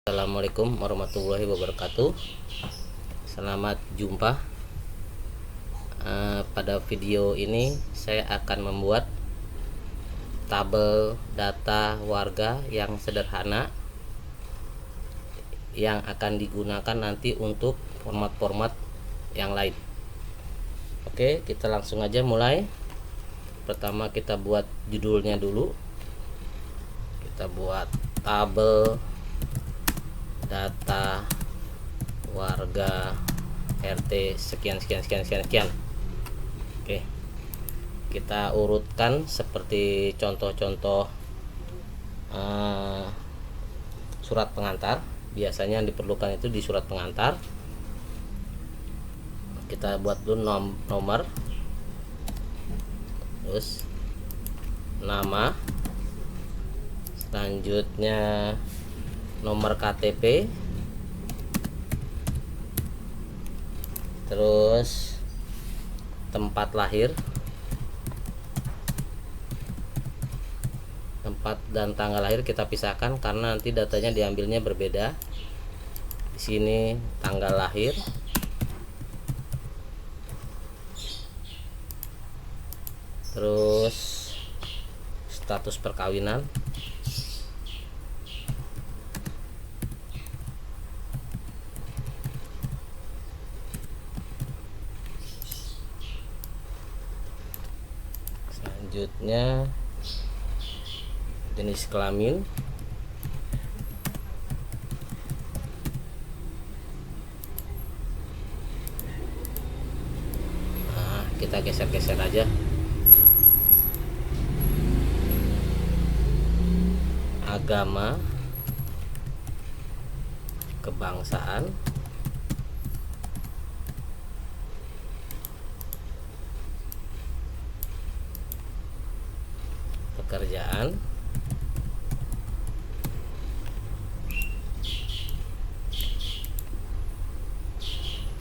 Assalamualaikum warahmatullahi wabarakatuh. Selamat jumpa. Pada video ini saya akan membuat tabel data warga yang sederhana yang akan digunakan nanti untuk format-format yang lain. Oke, kita langsung aja mulai. Pertama kita buat judulnya dulu. Kita buat tabel data warga RT sekian. Oke, kita urutkan seperti contoh-contoh surat pengantar. Biasanya yang diperlukan itu di surat pengantar. Kita buat dulu nomor, terus nama, selanjutnya nomor KTP, terus tempat lahir, tempat dan tanggal lahir kita pisahkan karena nanti datanya diambilnya berbeda. Di sini tanggal lahir, terus status perkawinan, selanjutnya jenis kelamin, kita geser-geser aja. Agama, kebangsaan, pekerjaan,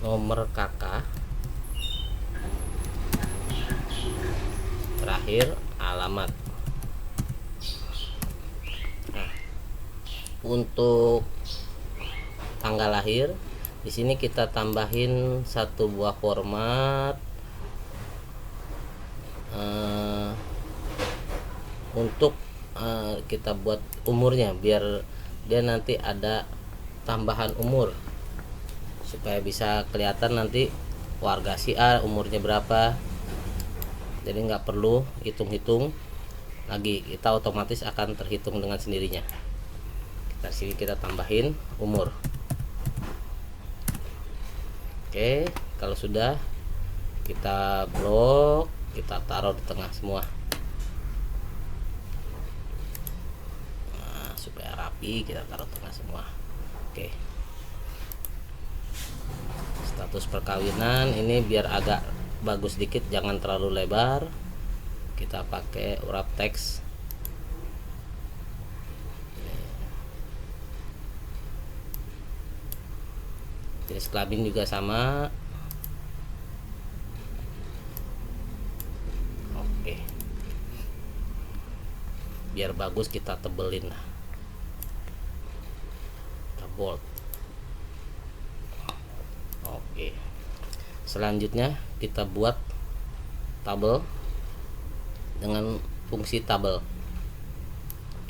nomor KK, terakhir alamat. Untuk tanggal lahir, di sini kita tambahin satu buah format untuk kita buat umurnya, biar dia nanti ada tambahan umur supaya bisa kelihatan nanti warga si A umurnya berapa. Jadi nggak perlu hitung-hitung lagi, kita otomatis akan terhitung dengan sendirinya. Sini kita tambahin umur. Oke, kalau sudah kita blok, kita taruh di tengah semua. Nah, supaya rapi kita taruh tengah semua. Oke. Status perkawinan ini biar agak bagus dikit, jangan terlalu lebar. Kita pakai wrap teks. Jenis kelamin juga sama. Oke, biar bagus kita tebelin lah, kita bold. Oke, selanjutnya kita buat tabel dengan fungsi tabel.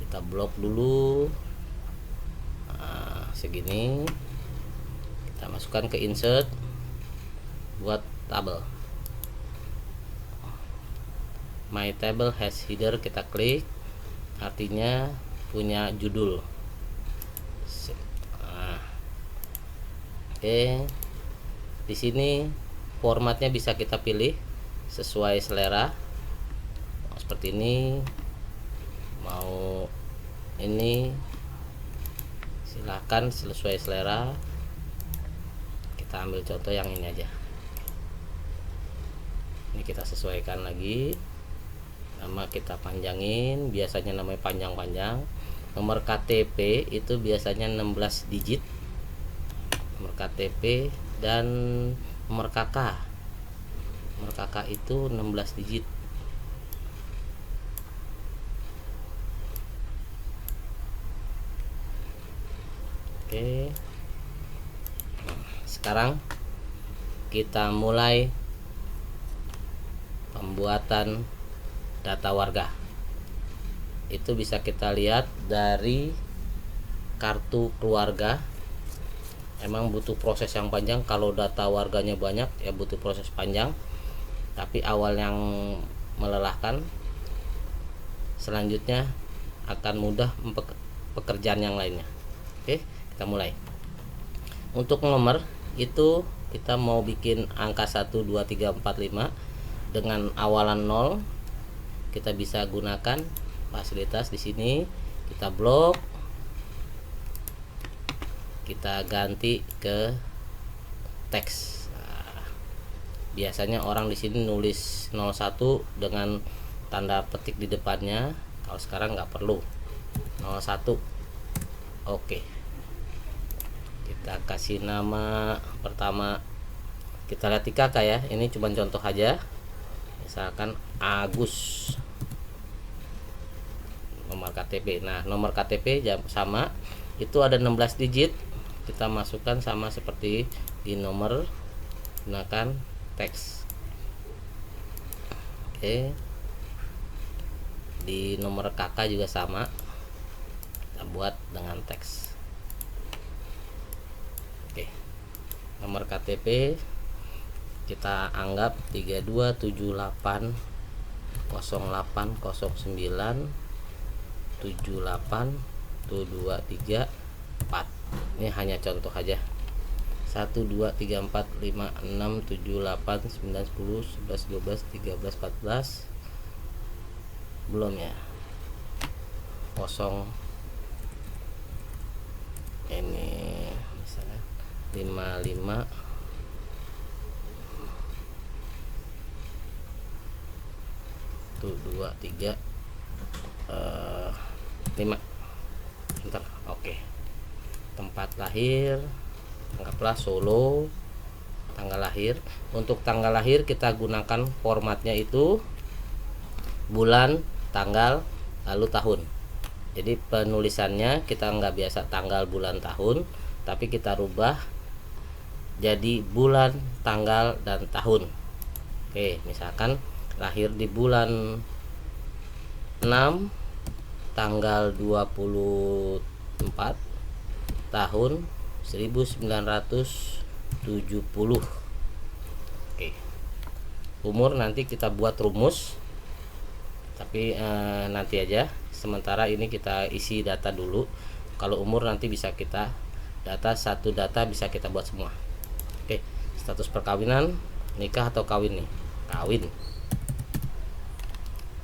Kita blok dulu. Nah, segini kita masukkan ke insert, buat tabel. My table has header, kita klik, artinya punya judul. Nah, oke, di sini formatnya bisa kita pilih sesuai selera. Seperti ini, mau ini silahkan sesuai selera. Kita ambil contoh yang ini aja. Ini kita sesuaikan lagi. Nama kita panjangin, biasanya namanya panjang-panjang. Nomor KTP itu biasanya 16 digit. Nomor KTP dan nomor KK. Nomor KK itu 16 digit. Oke. Sekarang kita mulai pembuatan data warga. Itu bisa kita lihat dari kartu keluarga. Emang butuh proses yang panjang. Kalau data warganya banyak ya butuh proses panjang, tapi awal yang melelahkan, selanjutnya akan mudah pekerjaan yang lainnya. Oke, kita mulai. Untuk nomor itu kita mau bikin angka 1 2 3 4 5 dengan awalan 0. Kita bisa gunakan fasilitas di sini. Kita blok, kita ganti ke teks. Nah, biasanya orang di sini nulis 01 dengan tanda petik di depannya. Kalau sekarang nggak perlu 01. Oke, kita kasih nama pertama, kita lihat IKK ya. Ini cuma contoh aja, misalkan Agus. Nomor KTP. Nah, nomor KTP sama, itu ada 16 digit. Kita masukkan sama seperti di nomor, gunakan teks. Oke, di nomor KK juga sama, kita buat dengan teks. Oke, nomor KTP kita anggap 3278 0809 78 223 4. Ini hanya contoh aja. 1 2 3 4 5 6 7 8 9 10 11 12 13 14. Belum ya. Kosong. Ini misalnya 55 1 2 3 5. Bentar. Oke. Tempat lahir anggaplah Solo. Tanggal lahir, untuk tanggal lahir kita gunakan formatnya itu bulan, tanggal, lalu tahun. Jadi penulisannya kita nggak biasa tanggal, bulan, tahun, tapi kita rubah jadi bulan, tanggal, dan tahun. Oke, misalkan lahir di bulan 6 tanggal 24 tahun 1970. Oke. Umur nanti kita buat rumus, tapi nanti aja. Sementara ini kita isi data dulu. Kalau umur nanti bisa kita satu data bisa kita buat semua. Oke, status perkawinan, nikah atau kawin nih? Kawin.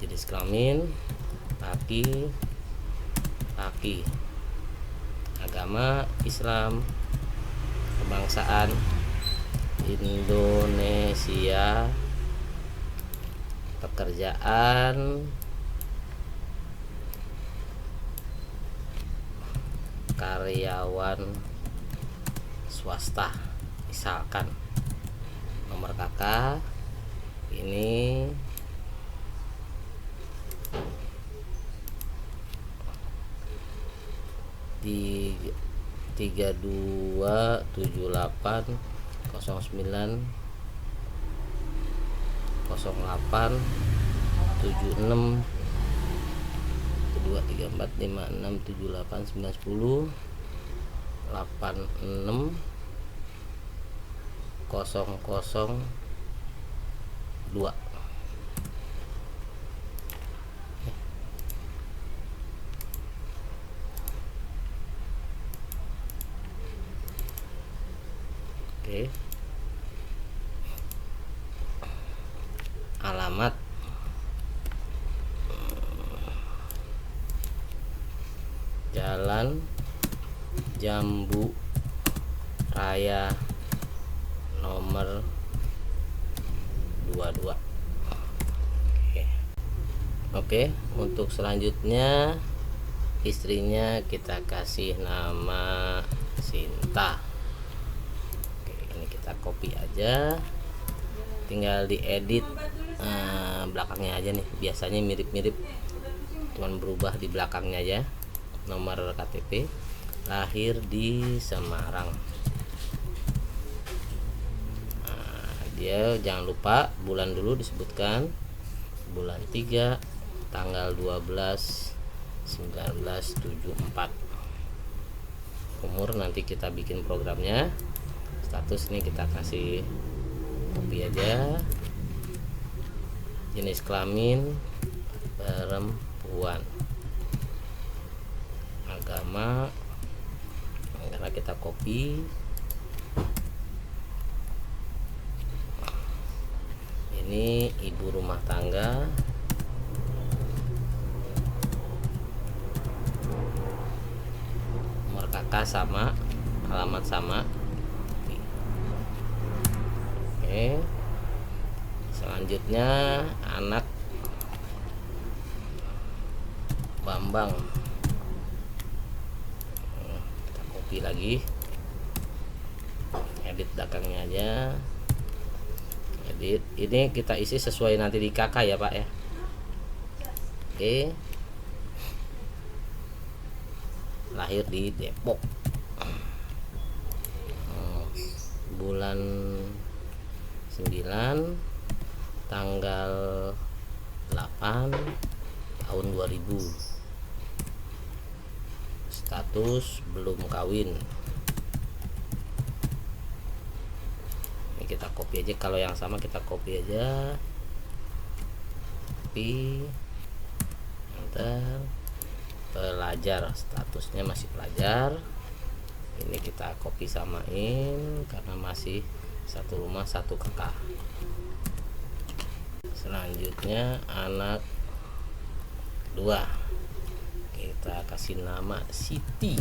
Jenis kelamin laki, agama Islam, kebangsaan Indonesia, pekerjaan karyawan swasta, misalkan. Nomor kakak ini di 3278 09 08 76 2 3 4 5 6 7 8 9 10 86 002. Oke. Alamat Jalan Jambu Raya nomor 22. Oke, untuk selanjutnya istrinya kita kasih nama Sinta. Kita copy aja, tinggal diedit belakangnya aja nih. Biasanya mirip-mirip, cuman berubah di belakangnya aja. Nomor KTP, lahir di Semarang. Dia jangan lupa bulan dulu disebutkan, bulan 3 tanggal 12 1974. Umur nanti kita bikin programnya. Status ini kita kasih kopi aja. Jenis kelamin perempuan. Agama karena kita copy. Ini ibu rumah tangga. Nomor kakak sama, alamat sama. Oke. Selanjutnya anak Bambang. Kita copy lagi. Edit belakangnya aja. Edit. Ini kita isi sesuai nanti di kakak ya Pak ya. Oke. Lahir di Depok. Bulan 9 tanggal 8 tahun 2000. Status belum kawin. Ini kita copy aja, kalau yang sama kita copy aja. Copy. Enter. Pelajar, statusnya masih pelajar. Ini kita copy samain karena masih satu rumah satu kakak. Selanjutnya anak kedua, kita kasih nama Siti.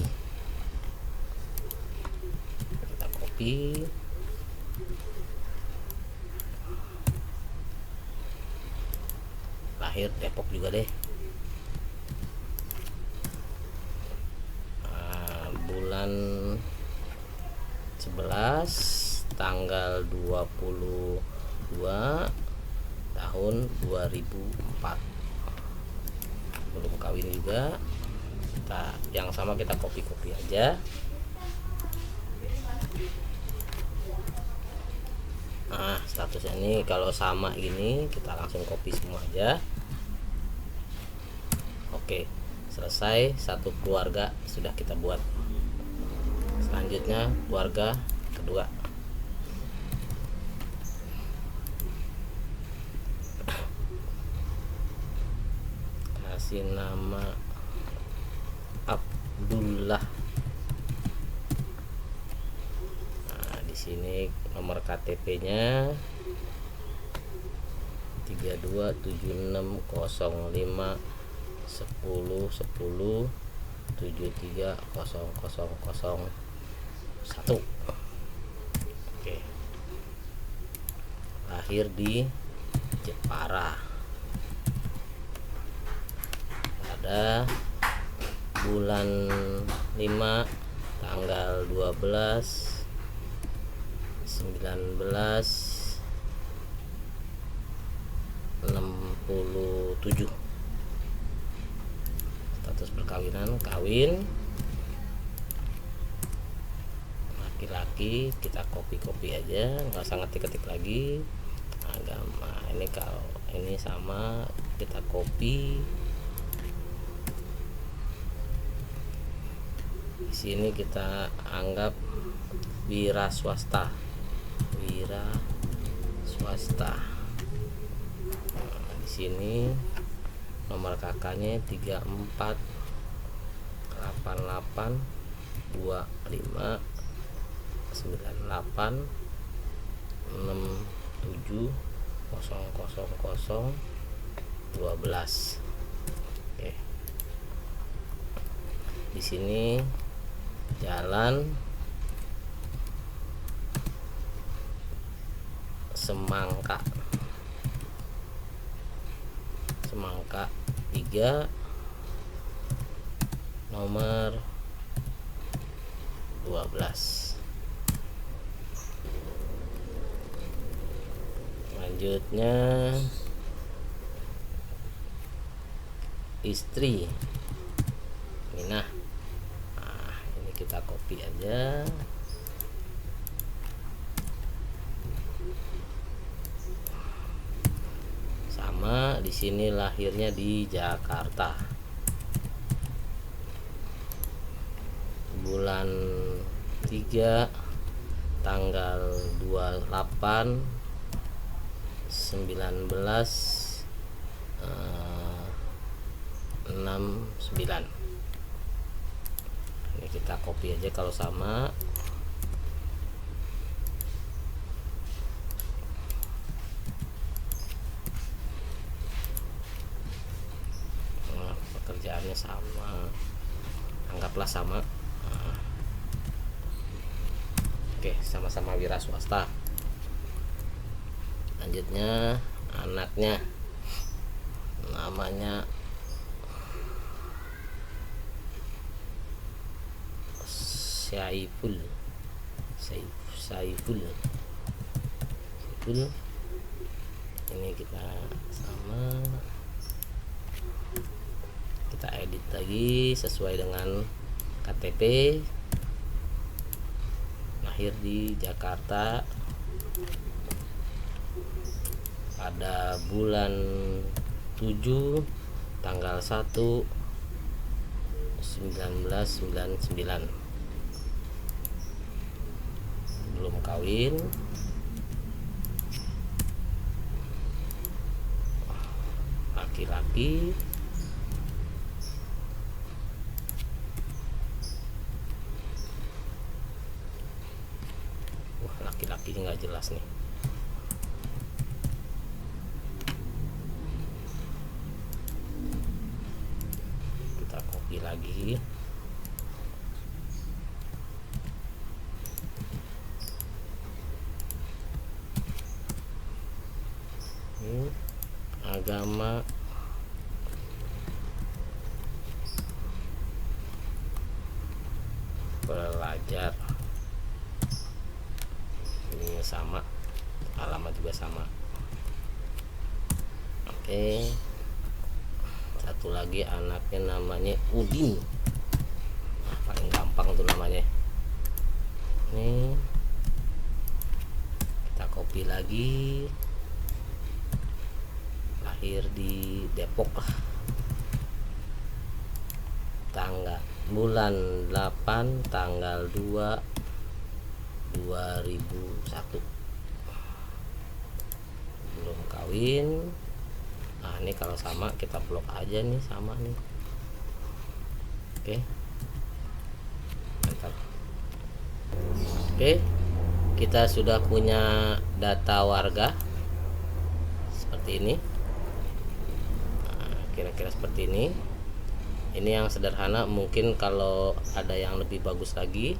Kita copy. Lahir Depok juga deh. Bulan 11 tanggal 22 tahun 2004. Belum kawin juga. Yang sama kita copy aja. Statusnya ini kalau sama gini kita langsung copy semua aja. Oke, selesai. Satu keluarga sudah kita buat. Selanjutnya keluarga kedua. Kasih nama Abdullah. Di sini nomor KTP-nya 32761010730001. Oke. Lahir di Jepara pada bulan 5 tanggal 12 1967. Status perkawinan kawin. Laki-laki kita copy aja, nggak usah ngetik lagi. Agama ini kalau ini sama kita copy. Di sini kita anggap wira swasta. Di sini nomor kakaknya 34 88 25 98 67 000012. Oke. Di sini jalan Semangka 3 nomor 12. Selanjutnya istri Minah. Ini kita copy aja. Sama di sini lahirnya di Jakarta, bulan 3 tanggal 28 19 69. Ini kita copy aja kalau sama. Nah, pekerjaannya sama, anggaplah sama. Nah, oke, sama-sama wira swasta. Lanjutnya anaknya namanya Saiful. Ini kita sama, kita edit lagi sesuai dengan KTP. Lahir di Jakarta pada bulan 7 tanggal 1 1999. Belum kawin. Laki-laki. Wah, laki-laki nggak jelas nih. Kita copy lagi. Agama pelajar, ini sama, alamat juga sama. Oke, satu lagi anaknya namanya Udin. Nah, paling gampang tuh namanya. Ini kita copy lagi. Lahir di Depok lah, tanggal bulan 8 tanggal 2 2001. Belum kawin. Nah, ini kalau sama kita blok aja nih, sama nih. Oke, mantap. Oke, kita sudah punya data warga seperti ini. Kira-kira seperti ini. Ini yang sederhana, mungkin kalau ada yang lebih bagus lagi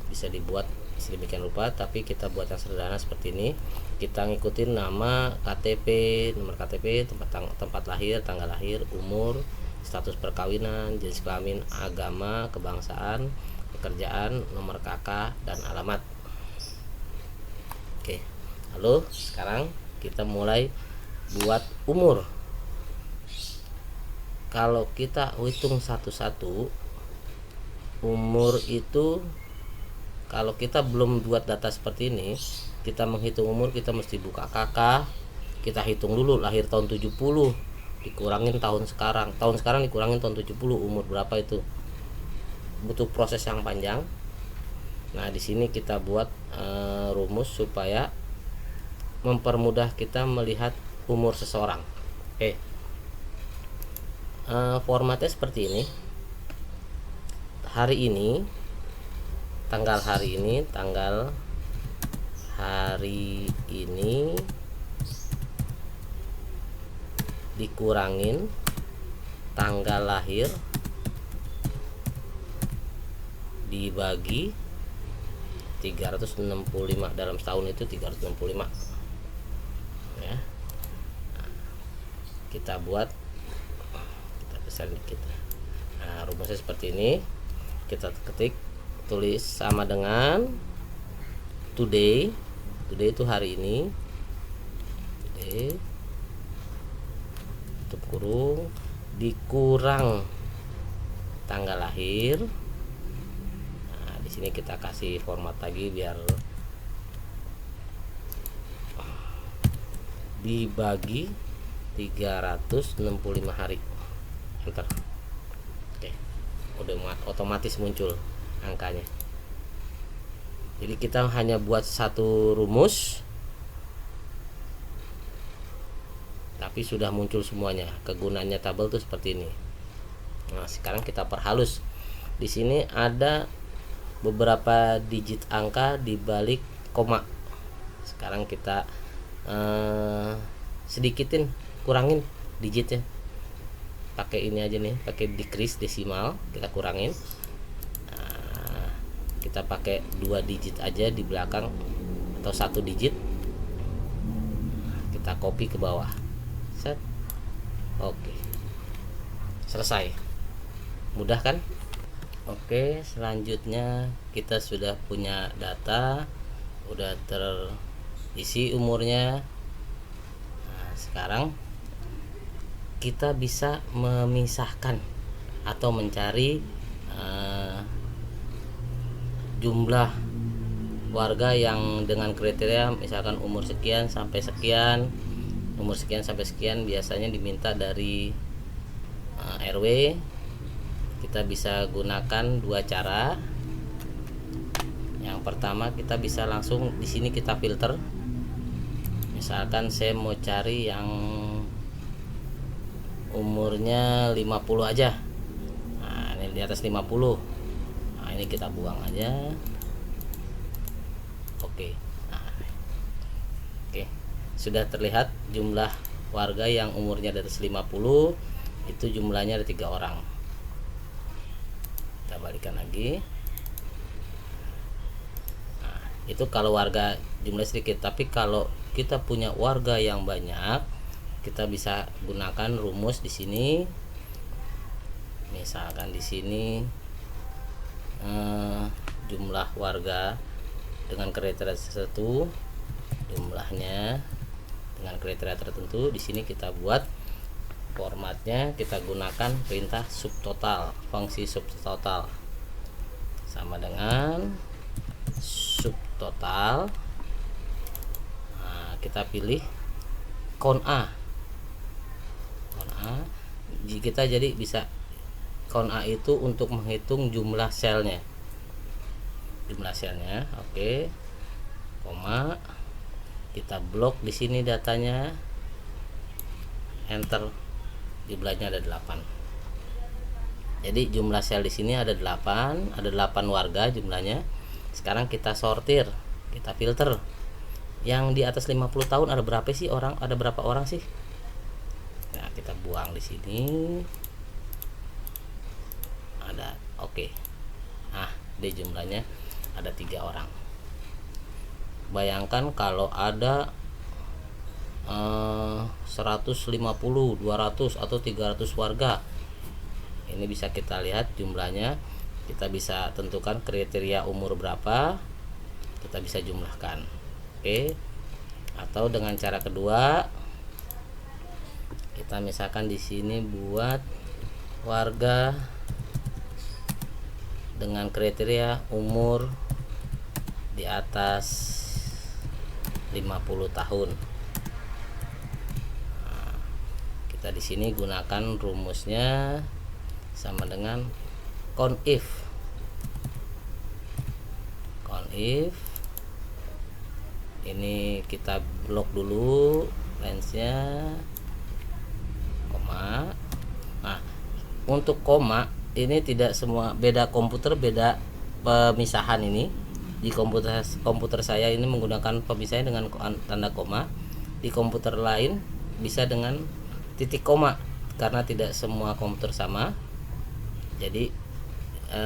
bisa dibuat sedemikian rupa, tapi kita buat yang sederhana seperti ini. Kita ngikutin nama, KTP, nomor KTP, tempat lahir, tanggal lahir, umur, status perkawinan, jenis kelamin, agama, kebangsaan, pekerjaan, nomor KK, dan alamat. Oke, lalu sekarang kita mulai buat umur. Kalau kita hitung satu-satu, umur itu kalau kita belum buat data seperti ini, kita menghitung umur, kita mesti buka KK, kita hitung dulu lahir tahun 70 dikurangin tahun sekarang dikurangin tahun 70, umur berapa itu, butuh proses yang panjang. Nah, di sini kita buat rumus supaya mempermudah kita melihat umur seseorang. Oke. Formatnya seperti ini. Hari ini, tanggal hari ini dikurangin tanggal lahir dibagi 365, dalam setahun itu 365 ya. Kita buat, kita besar dikit. Nah, rumusnya seperti ini. Kita ketik, tulis sama dengan today itu hari ini, today tutup kurung, dikurang tanggal lahir. Di sini kita kasih format lagi biar dibagi 365 hari. Enter. Oke, udah otomatis muncul angkanya. Jadi kita hanya buat satu rumus tapi sudah muncul semuanya. Kegunaannya tabel tuh seperti ini. Nah, sekarang kita perhalus. Di sini ada beberapa digit angka di balik koma. Sekarang kita sedikitin, kurangin digitnya. Pakai ini aja nih, pakai decrease desimal, kita kurangin. Nah, kita pakai 2 digit aja di belakang atau 1 digit. Kita copy ke bawah. Set. Oke. Selesai. Mudah kan? Oke, selanjutnya kita sudah punya data, udah terisi umurnya. Nah, sekarang kita bisa memisahkan atau mencari jumlah warga yang dengan kriteria misalkan umur sekian sampai sekian, umur sekian sampai sekian, biasanya diminta dari RW. Kita bisa gunakan 2 cara. Yang pertama, kita bisa langsung di sini kita filter. Misalkan saya mau cari yang umurnya 50 aja. Nah, ini di atas 50. Nah, ini kita buang aja. Oke. Nah, oke. Sudah terlihat jumlah warga yang umurnya di atas 50, itu jumlahnya ada 3 orang. Kita balikan lagi. Nah, itu kalau warga jumlah sedikit, tapi kalau kita punya warga yang banyak, kita bisa gunakan rumus di sini. Misalkan di sini jumlah warga dengan kriteria tertentu, jumlahnya dengan kriteria tertentu. Di sini kita buat formatnya, kita gunakan perintah subtotal, fungsi subtotal sama dengan subtotal. Nah, kita pilih count A. Kita jadi bisa count A itu untuk menghitung jumlah selnya. Oke. Koma. Kita blok di sini datanya. Enter. Jumlahnya ada 8. Jadi jumlah sel di sini ada 8, ada 8 warga jumlahnya. Sekarang kita sortir, kita filter. Yang di atas 50 tahun ada berapa sih orang? Ada berapa orang sih? Nah, kita buang di sini. Ada. Oke. Nah, di jumlahnya ada 3 orang. Bayangkan kalau ada 150, 200 atau 300 warga. Ini bisa kita lihat jumlahnya. Kita bisa tentukan kriteria umur berapa. Kita bisa jumlahkan. Oke. Atau dengan cara kedua, kita misalkan di sini buat warga dengan kriteria umur di atas 50 tahun. Nah, kita di sini gunakan rumusnya sama dengan count if. Ini kita blok dulu range-nya, koma. Nah, untuk koma ini tidak semua, beda komputer beda pemisahan ini. Di komputer saya ini menggunakan pemisahan dengan tanda koma. Di komputer lain bisa dengan titik koma, karena tidak semua komputer sama. Jadi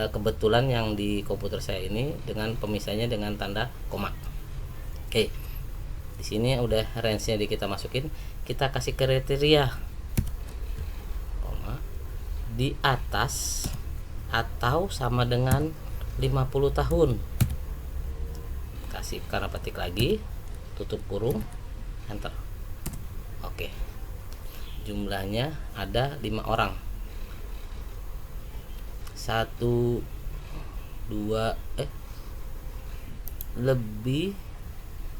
kebetulan yang di komputer saya ini dengan pemisahnya dengan tanda koma. Oke. Di sini udah range-nya kita masukin, kita kasih kriteria koma di atas atau sama dengan 50 tahun. Kasih karena petik lagi, tutup kurung, enter. Oke. Jumlahnya ada 5 orang. 1 lebih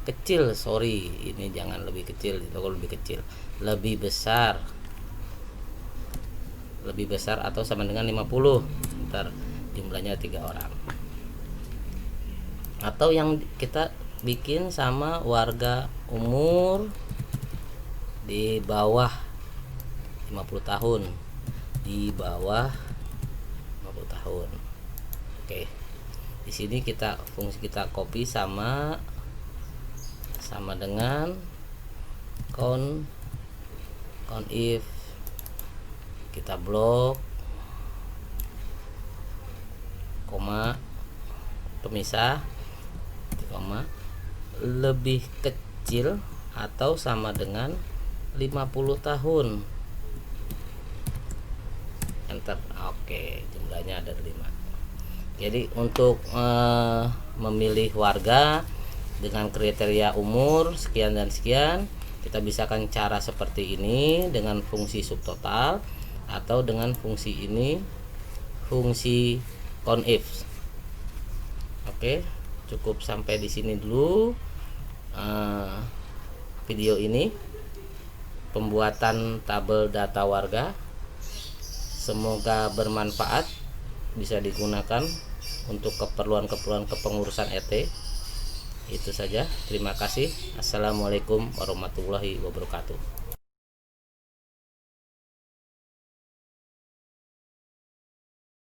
kecil, sorry, ini jangan lebih kecil, itu kalau lebih kecil, lebih besar atau sama dengan 50. Ntar jumlahnya 3 orang. Atau yang kita bikin sama warga umur di bawah 50 tahun, di bawah 50 tahun. Oke, di sini fungsi kita copy sama dengan count if, kita blok koma pemisah, koma, lebih kecil atau sama dengan 50 tahun, enter. Oke, jumlahnya ada 5. Jadi untuk memilih warga dengan kriteria umur sekian dan sekian, kita bisakan cara seperti ini dengan fungsi subtotal, atau dengan fungsi ini, fungsi count if. Oke, cukup sampai di sini dulu video ini, pembuatan tabel data warga. Semoga bermanfaat, bisa digunakan untuk keperluan kepengurusan RT. Itu saja, terima kasih. Assalamualaikum warahmatullahi wabarakatuh.